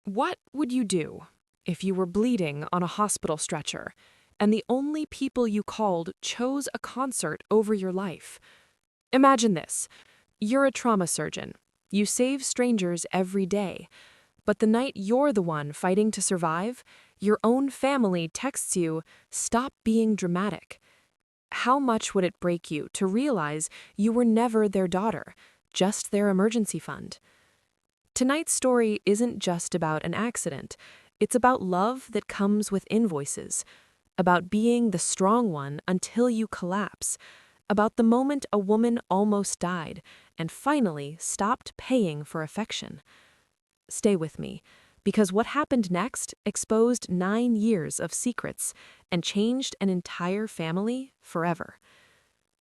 What would you do if you were bleeding on a hospital stretcher and the only people you called chose a concert over your life? Imagine this. You're a trauma surgeon. You save strangers every day. But the night you're the one fighting to survive, your own family texts you, "Stop being dramatic." How much would it break you to realize you were never their daughter, just their emergency fund? Tonight's story isn't just about an accident. It's about love that comes with invoices, about being the strong one until you collapse, about the moment a woman almost died and finally stopped paying for affection. Stay with me, because what happened next exposed 9 years of secrets and changed an entire family forever.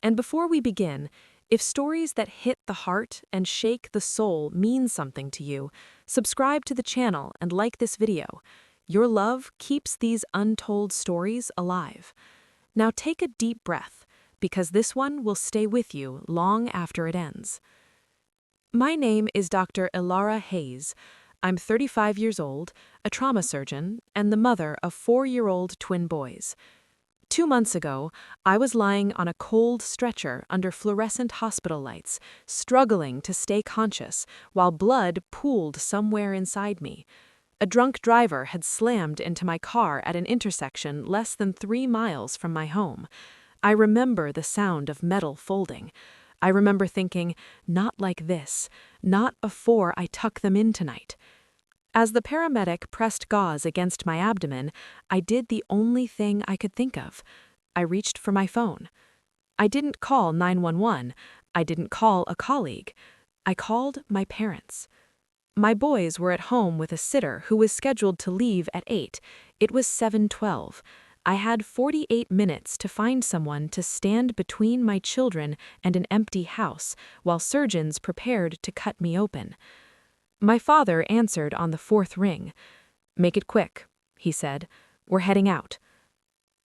And before we begin, if stories that hit the heart and shake the soul mean something to you, subscribe to the channel and like this video. Your love keeps these untold stories alive. Now take a deep breath, because this one will stay with you long after it ends. My name is Dr. Ilara Hayes. I'm 35 years old, a trauma surgeon, and the mother of 4-year-old twin boys. 2 months ago, I was lying on a cold stretcher under fluorescent hospital lights, struggling to stay conscious while blood pooled somewhere inside me. A drunk driver had slammed into my car at an intersection less than 3 miles from my home. I remember the sound of metal folding. I remember thinking, not like this, not before I tuck them in tonight. As the paramedic pressed gauze against my abdomen, I did the only thing I could think of. I reached for my phone. I didn't call 911. I didn't call a colleague. I called my parents. My boys were at home with a sitter who was scheduled to leave at 8. It was 7:12. I had 48 minutes to find someone to stand between my children and an empty house while surgeons prepared to cut me open. My father answered on the 4th ring. "Make it quick," he said. "We're heading out."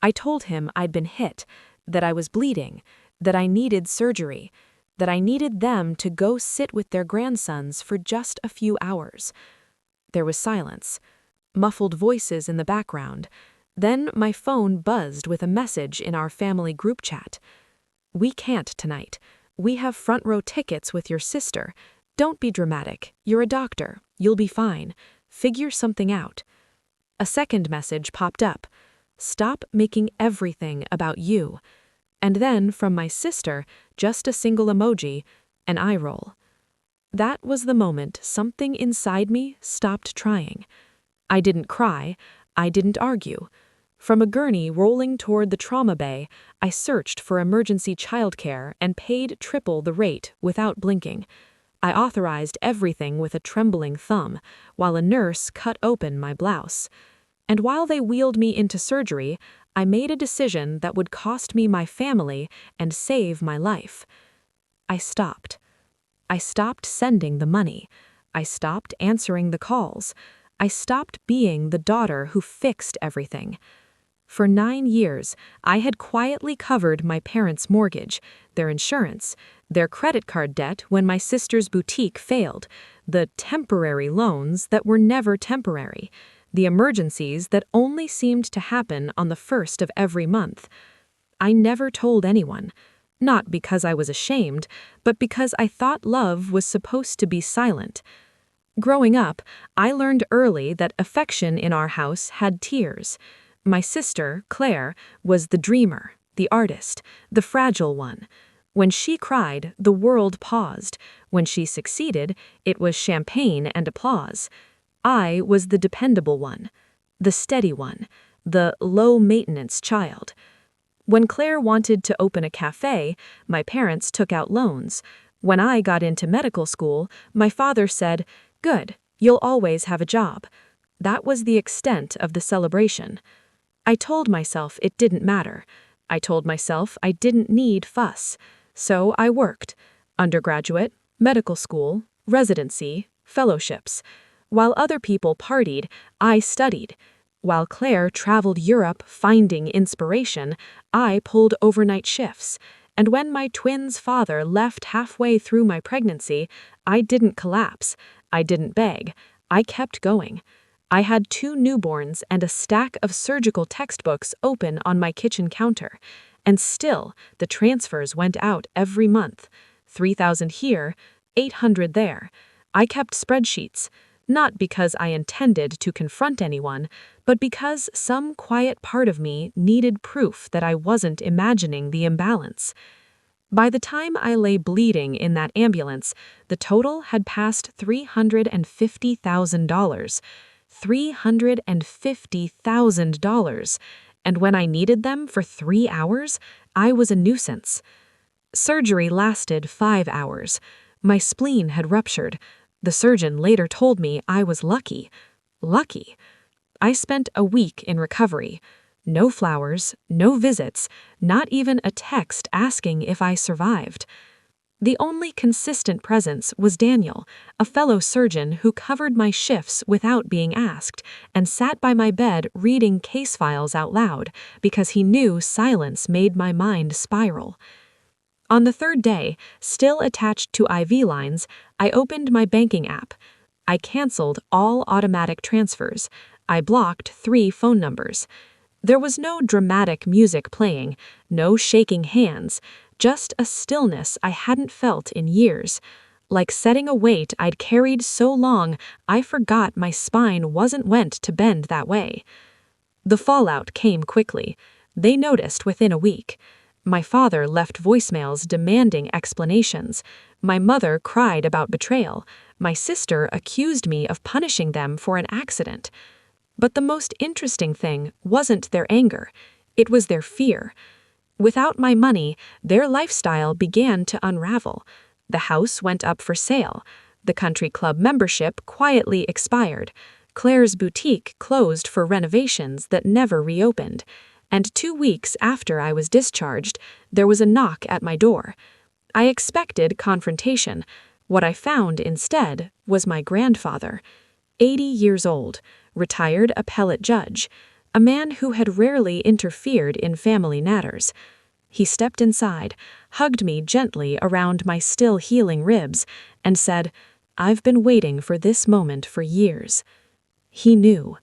I told him I'd been hit, that I was bleeding, that I needed surgery, that I needed them to go sit with their grandsons for just a few hours. There was silence, muffled voices in the background. Then my phone buzzed with a message in our family group chat. "We can't tonight. We have front row tickets with your sister. Don't be dramatic. You're a doctor. You'll be fine. Figure something out." A second message popped up. "Stop making everything about you." And then, from my sister, just a single emoji, an eye roll. That was the moment something inside me stopped trying. I didn't cry. I didn't argue. From a gurney rolling toward the trauma bay, I searched for emergency childcare and paid triple the rate without blinking. I authorized everything with a trembling thumb, while a nurse cut open my blouse. And while they wheeled me into surgery, I made a decision that would cost me my family and save my life. I stopped. I stopped sending the money. I stopped answering the calls. I stopped being the daughter who fixed everything. For 9 years, I had quietly covered my parents' mortgage, their insurance, their credit card debt when my sister's boutique failed, the temporary loans that were never temporary, the emergencies that only seemed to happen on the 1st of every month. I never told anyone, not because I was ashamed, but because I thought love was supposed to be silent. Growing up, I learned early that affection in our house had tears. My sister, Claire, was the dreamer, the artist, the fragile one. When she cried, the world paused. When she succeeded, it was champagne and applause. I was the dependable one, the steady one, the low-maintenance child. When Claire wanted to open a cafe, my parents took out loans. When I got into medical school, my father said, "Good, you'll always have a job." That was the extent of the celebration. I told myself it didn't matter. I told myself I didn't need fuss. So I worked. Undergraduate, medical school, residency, fellowships. While other people partied, I studied. While Claire traveled Europe finding inspiration, I pulled overnight shifts. And when my twins' father left halfway through my pregnancy, I didn't collapse. I didn't beg. I kept going. I had 2 newborns and a stack of surgical textbooks open on my kitchen counter, and still the transfers went out every month. 3,000 here, 800 there. I kept spreadsheets, not because I intended to confront anyone, but because some quiet part of me needed proof that I wasn't imagining the imbalance. By the time I lay bleeding in that ambulance, the total had passed $350,000. $350,000. And when I needed them for 3 hours, I was a nuisance. Surgery lasted 5 hours. My spleen had ruptured. The surgeon later told me I was lucky. Lucky. I spent a week in recovery. No flowers, no visits, not even a text asking if I survived. The only consistent presence was Daniel, a fellow surgeon who covered my shifts without being asked and sat by my bed reading case files out loud because he knew silence made my mind spiral. On the 3rd day, still attached to IV lines, I opened my banking app. I canceled all automatic transfers. I blocked 3 phone numbers. There was no dramatic music playing, no shaking hands, just a stillness I hadn't felt in years. Like setting a weight I'd carried so long, I forgot my spine wasn't meant to bend that way. The fallout came quickly. They noticed within a week. My father left voicemails demanding explanations. My mother cried about betrayal. My sister accused me of punishing them for an accident. But the most interesting thing wasn't their anger. It was their fear. Without my money, their lifestyle began to unravel. The house went up for sale. The country club membership quietly expired. Claire's boutique closed for renovations that never reopened. And 2 weeks after I was discharged, there was a knock at my door. I expected confrontation. What I found instead was my grandfather, 80 years old, retired appellate judge, a man who had rarely interfered in family matters. He stepped inside, hugged me gently around my still healing ribs, and said, "I've been waiting for this moment for years." He knew.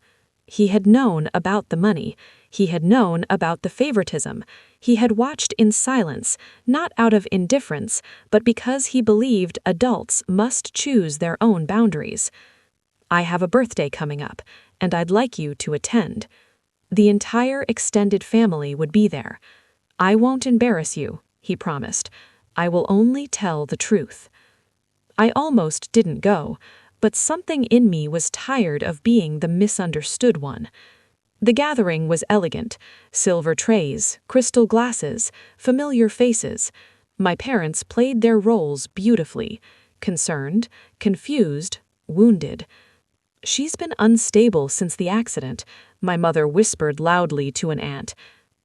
He had known about the money. He had known about the favoritism. He had watched in silence, not out of indifference, but because he believed adults must choose their own boundaries. "I have a birthday coming up, and I'd like you to attend." The entire extended family would be there. "I won't embarrass you," he promised. "I will only tell the truth." I almost didn't go, but something in me was tired of being the misunderstood one. The gathering was elegant: silver trays, crystal glasses, familiar faces. My parents played their roles beautifully: concerned, confused, wounded. "She's been unstable since the accident," my mother whispered loudly to an aunt.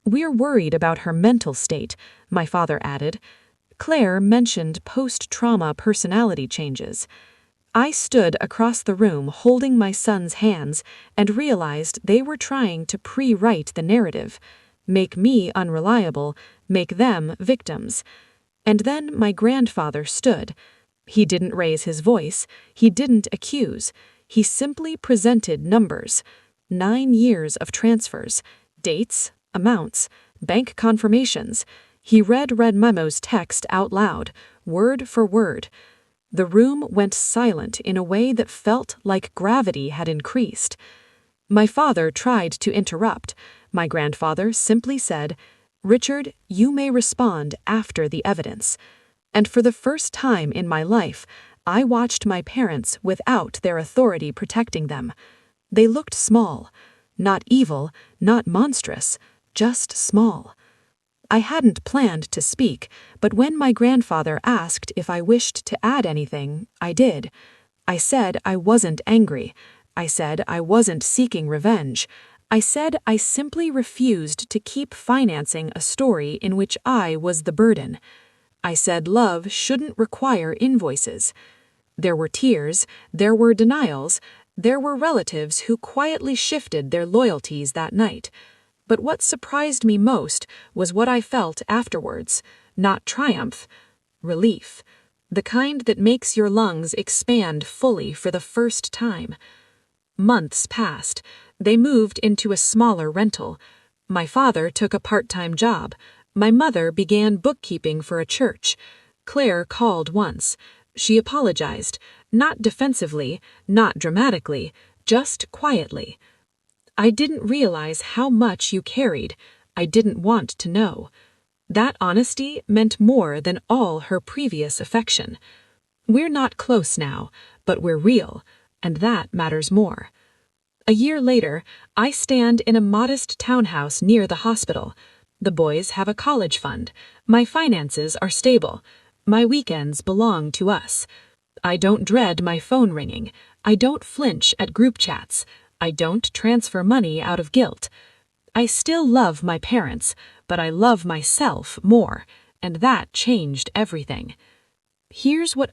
"We're worried about her mental state," my father added. Claire mentioned post-trauma personality changes. I stood across the room holding my son's hands and realized they were trying to pre-write the narrative, make me unreliable, make them victims. And then my grandfather stood. He didn't raise his voice, he didn't accuse, he simply presented numbers. 9 years of transfers, dates, amounts, bank confirmations. He read Red Memo's text out loud, word for word. The room went silent in a way that felt like gravity had increased. My father tried to interrupt. My grandfather simply said, "Richard, you may respond after the evidence." And for the first time in my life, I watched my parents without their authority protecting them. They looked small. Not evil, not monstrous, just small. I hadn't planned to speak, but when my grandfather asked if I wished to add anything, I did. I said I wasn't angry. I said I wasn't seeking revenge. I said I simply refused to keep financing a story in which I was the burden. I said love shouldn't require invoices. There were tears, there were denials, there were relatives who quietly shifted their loyalties that night. But what surprised me most was what I felt afterwards: not triumph, relief, the kind that makes your lungs expand fully for the first time. Months passed. They moved into a smaller rental. My father took a part-time job. My mother began bookkeeping for a church. Claire called once. She apologized, not defensively, not dramatically, just quietly. I didn't realize how much you carried. I didn't want to know. That honesty meant more than all her previous affection. We're not close now, but we're real, and that matters more. A year later, I stand in a modest townhouse near the hospital. The boys have a college fund. My finances are stable. My weekends belong to us. I don't dread my phone ringing. I don't flinch at group chats. I don't transfer money out of guilt. I still love my parents, but I love myself more, and that changed everything. Here's what